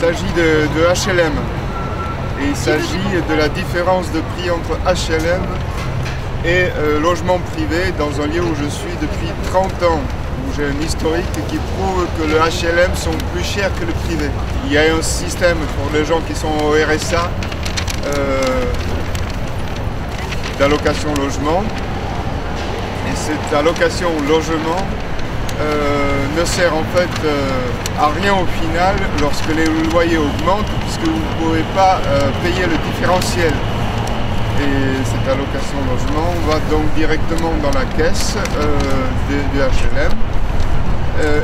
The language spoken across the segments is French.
s'agit de HLM. Et il s'agit de la différence de prix entre HLM et logement privé dans un lieu où je suis depuis 30 ans, où j'ai un historique qui prouve que le HLM sont plus chers que le privé. Il y a un système pour les gens qui sont au RSA d'allocation logement, et cette allocation logement ne sert en fait à rien au final lorsque les loyers augmentent, puisque vous ne pouvez pas payer le différentiel. Et cette allocation logement va donc directement dans la caisse du HLM.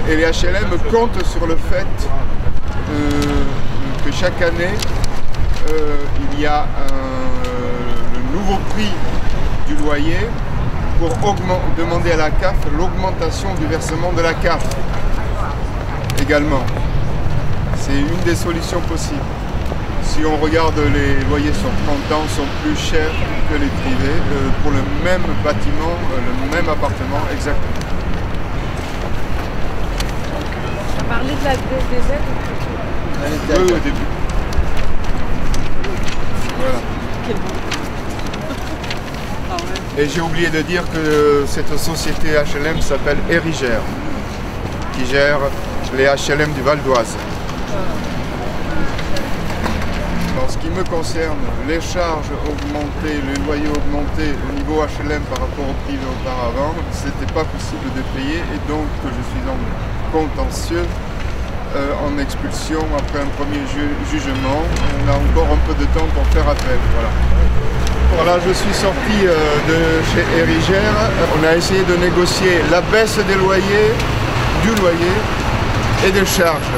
Et les HLM comptent sur le fait que chaque année, il y a le nouveau prix du loyer pour demander à la CAF l'augmentation du versement de la CAF également. C'est une des solutions possibles. Si on regarde, les loyers sur 30 ans sont plus chers que les privés pour le même bâtiment, le même appartement exactement. Tu as parlé de des aides? Oui, au début. Voilà. Et j'ai oublié de dire que cette société HLM s'appelle Érigère, qui gère les HLM du Val d'Oise. En ce qui me concerne, les charges augmentées, les loyers augmentés au niveau HLM par rapport au privé auparavant, c'était pas possible de payer, et donc je suis en contentieux, en expulsion après un premier jugement. On a encore un peu de temps pour faire appel. Voilà. Voilà, je suis sorti de chez Érigère. On a essayé de négocier la baisse des loyers, du loyer et des charges.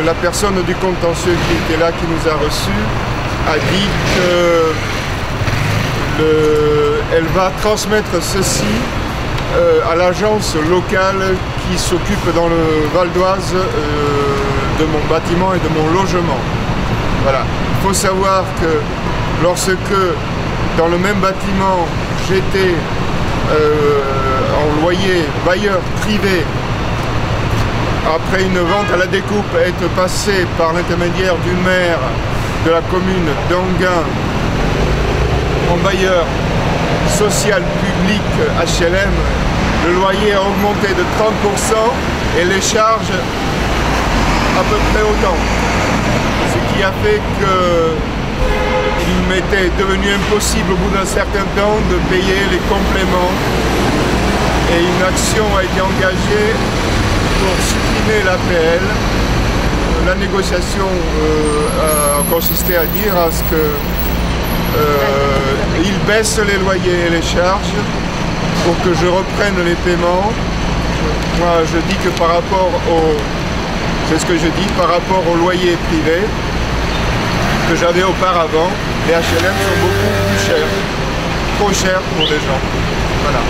La personne du contentieux qui était là, qui nous a reçus, a dit qu'elle va transmettre ceci à l'agence locale qui s'occupe dans le Val d'Oise de mon bâtiment et de mon logement. Voilà. Il faut savoir que lorsque dans le même bâtiment j'étais en loyer bailleur privé, après une vente à la découpe, être passé par l'intermédiaire du maire de la commune d'Anguin en bailleur social public HLM, le loyer a augmenté de 30% et les charges à peu près autant. Ce qui a fait qu'il m'était devenu impossible au bout d'un certain temps de payer les compléments, et une action a été engagée pour supprimer l'APL. La négociation a consisté à dire à ce qu'il baisse les loyers et les charges pour que je reprenne les paiements. Moi je dis que par rapport c'est ce que je dis, par rapport au loyer privé que j'avais auparavant, les HLM sont beaucoup plus chers, trop chers pour les gens. Voilà.